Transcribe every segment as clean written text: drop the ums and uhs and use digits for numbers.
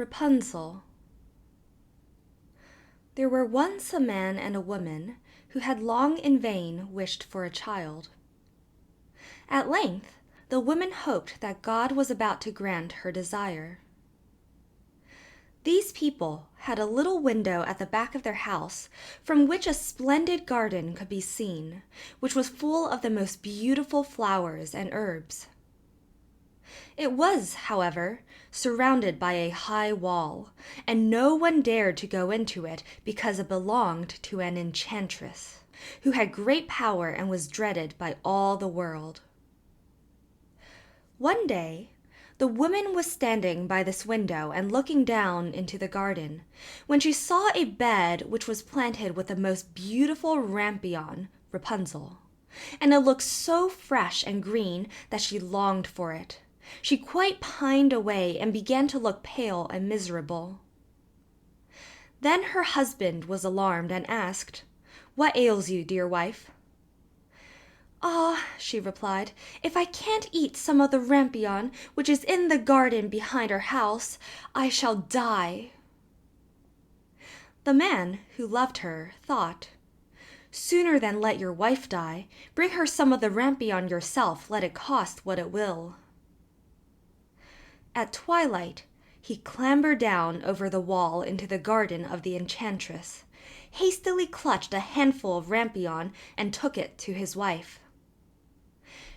Rapunzel. There were once a man and a woman who had long in vain wished for a child. At length, the woman hoped that God was about to grant her desire. These people had a little window at the back of their house from which a splendid garden could be seen, which was full of the most beautiful flowers and herbs. It was, however, surrounded by a high wall, and no one dared to go into it because it belonged to an enchantress, who had great power and was dreaded by all the world. One day, the woman was standing by this window and looking down into the garden, when she saw a bed which was planted with the most beautiful rampion, Rapunzel, and it looked so fresh and green that she longed for it. She quite pined away and began to look pale and miserable. Then her husband was alarmed and asked, "What ails you, dear wife?" "Ah," she replied, "if I can't eat some of the rampion which is in the garden behind our house, I shall die." The man, who loved her, thought, "Sooner than let your wife die, bring her some of the rampion yourself, let it cost what it will." At twilight, he clambered down over the wall into the garden of the enchantress, hastily clutched a handful of rampion, and took it to his wife.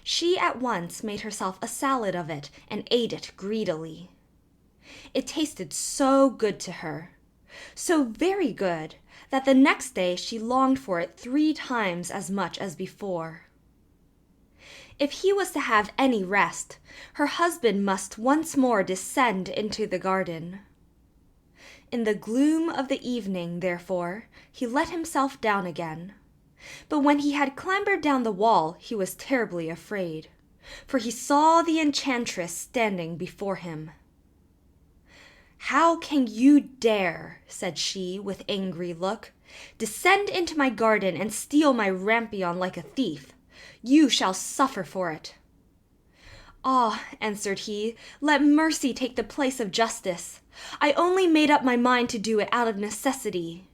She at once made herself a salad of it and ate it greedily. It tasted so good to her, so very good, that the next day she longed for it 3 times as much as before. If he was to have any rest, her husband must once more descend into the garden. In the gloom of the evening, therefore, he let himself down again. But when he had clambered down the wall, he was terribly afraid, for he saw the enchantress standing before him. "How can you dare," said she with angry look, "descend into my garden and steal my rampion like a thief? You shall suffer for it." "Ah," answered he, "let mercy take the place of justice. I only made up my mind to do it out of necessity.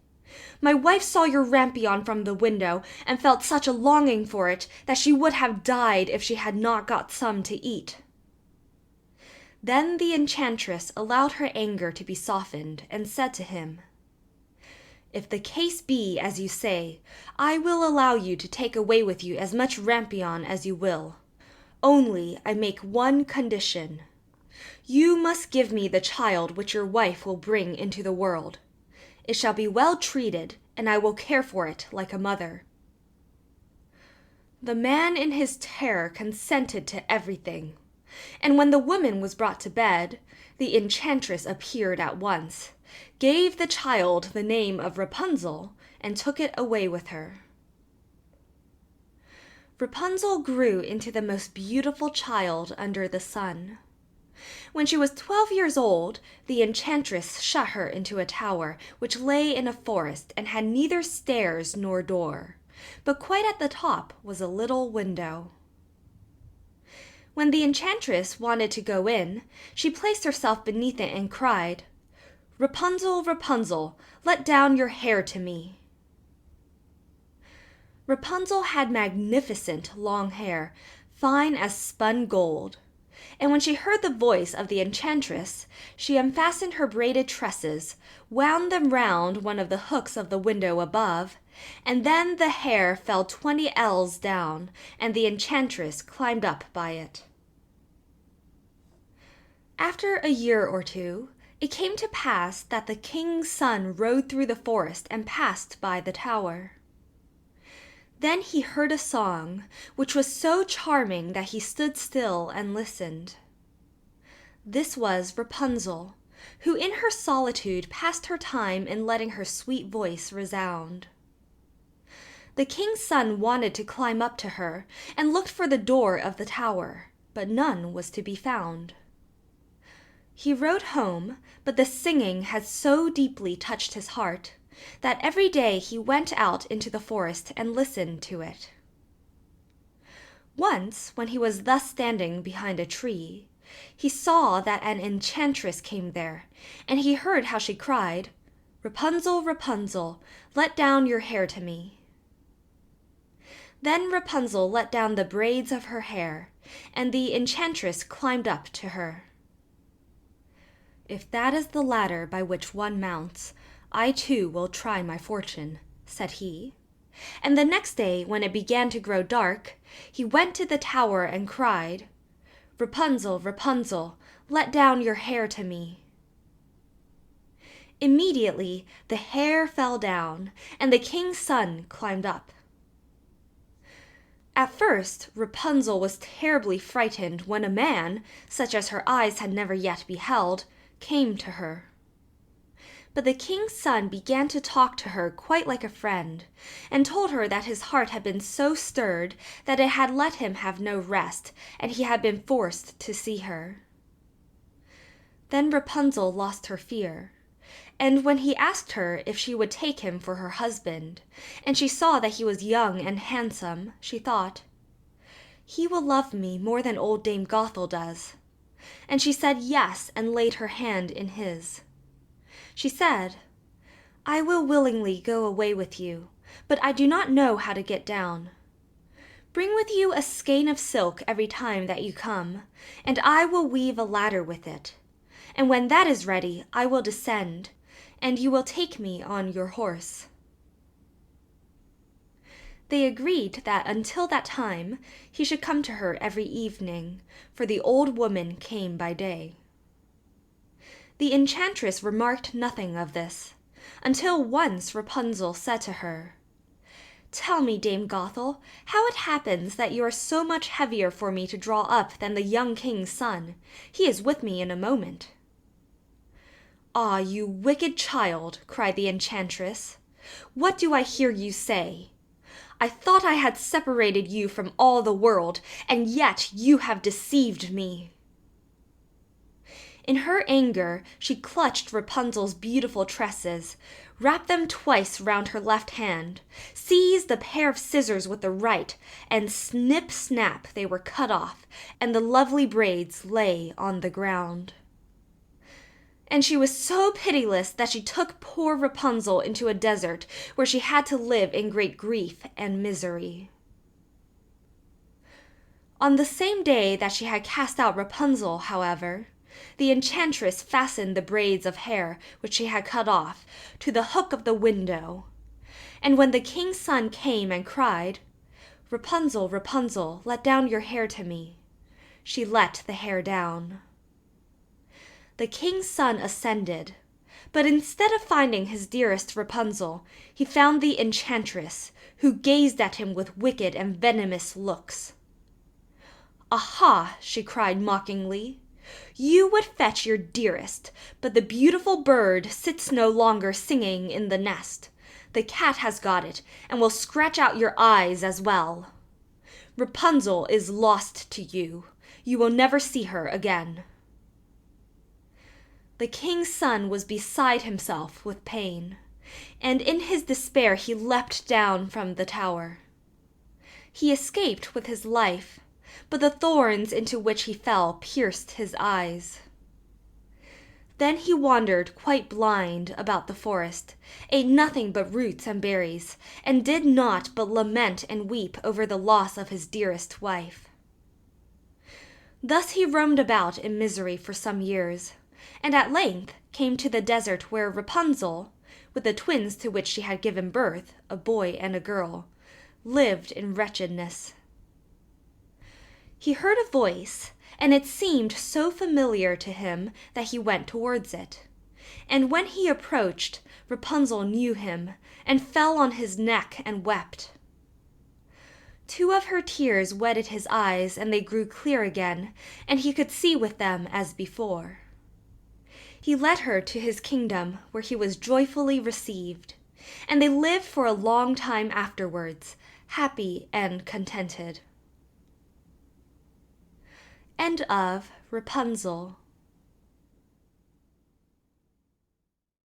My wife saw your rampion from the window and felt such a longing for it that she would have died if she had not got some to eat." Then the enchantress allowed her anger to be softened and said to him, "If the case be as you say, I will allow you to take away with you as much rampion as you will. Only I make one condition. You must give me the child which your wife will bring into the world. It shall be well treated, and I will care for it like a mother." The man in his terror consented to everything, and when the woman was brought to bed, the enchantress appeared at once, gave the child the name of Rapunzel, and took it away with her. Rapunzel grew into the most beautiful child under the sun. When she was 12 years old, the enchantress shut her into a tower which lay in a forest and had neither stairs nor door, but quite at the top was a little window. When the enchantress wanted to go in, she placed herself beneath it and cried, "Rapunzel, Rapunzel, let down your hair to me." Rapunzel had magnificent long hair, fine as spun gold, and when she heard the voice of the enchantress, she unfastened her braided tresses, wound them round one of the hooks of the window above, and then the hair fell 20 ells down, and the enchantress climbed up by it. After a year or two, it came to pass that the king's son rode through the forest and passed by the tower. Then he heard a song, which was so charming that he stood still and listened. This was Rapunzel, who in her solitude passed her time in letting her sweet voice resound. The king's son wanted to climb up to her, and looked for the door of the tower, but none was to be found. He rode home, but the singing had so deeply touched his heart that every day he went out into the forest and listened to it. Once, when he was thus standing behind a tree, He saw that an enchantress came there, and he heard how she cried, "Rapunzel, Rapunzel, let down your hair to me." Then Rapunzel let down the braids of her hair, and the enchantress climbed up to her. "If that is the ladder by which one mounts, I too will try my fortune," said he. And the next day, when it began to grow dark, he went to the tower and cried, "Rapunzel, Rapunzel, let down your hair to me." Immediately the hair fell down, and the king's son climbed up. At first Rapunzel was terribly frightened when a man, such as her eyes had never yet beheld, came to her. But the king's son began to talk to her quite like a friend, and told her that his heart had been so stirred that it had let him have no rest, and he had been forced to see her. Then Rapunzel lost her fear, and when he asked her if she would take him for her husband, and she saw that he was young and handsome, she thought, "He will love me more than old Dame Gothel does." And she said yes, and laid her hand in his. She said, "I will willingly go away with you, but I do not know how to get down. Bring with you a skein of silk every time that you come, and I will weave a ladder with it. And when that is ready, I will descend, and you will take me on your horse." They agreed that until that time he should come to her every evening, for the old woman came by day. The enchantress remarked nothing of this, until once Rapunzel said to her, "Tell me, Dame Gothel, how it happens that you are so much heavier for me to draw up than the young king's son. He is with me in a moment." "Ah, you wicked child," cried the enchantress, "what do I hear you say? I thought I had separated you from all the world, and yet you have deceived me." In her anger, she clutched Rapunzel's beautiful tresses, wrapped them twice round her left hand, seized a pair of scissors with the right, and snip snap they were cut off, and the lovely braids lay on the ground. And she was so pitiless that she took poor Rapunzel into a desert, where she had to live in great grief and misery. On the same day that she had cast out Rapunzel, however, the enchantress fastened the braids of hair which she had cut off to the hook of the window, and when the king's son came and cried, "Rapunzel, Rapunzel, let down your hair to me," she let the hair down. The king's son ascended, but instead of finding his dearest Rapunzel, he found the enchantress, who gazed at him with wicked and venomous looks. "Aha!" she cried mockingly, "you would fetch your dearest, but the beautiful bird sits no longer singing in the nest. The cat has got it, and will scratch out your eyes as well. Rapunzel is lost to you. You will never see her again." The king's son was beside himself with pain, and in his despair he leapt down from the tower. He escaped with his life, but the thorns into which he fell pierced his eyes. Then he wandered quite blind about the forest, ate nothing but roots and berries, and did naught but lament and weep over the loss of his dearest wife. Thus he roamed about in misery for some years, and at length came to the desert where Rapunzel, with the twins to which she had given birth, a boy and a girl, lived in wretchedness. He heard a voice, and it seemed so familiar to him that he went towards it. And when he approached, Rapunzel knew him, and fell on his neck and wept. Two of her tears wetted his eyes, and they grew clear again, and he could see with them as before. He led her to his kingdom, where he was joyfully received, and they lived for a long time afterwards, happy and contented. End of Rapunzel.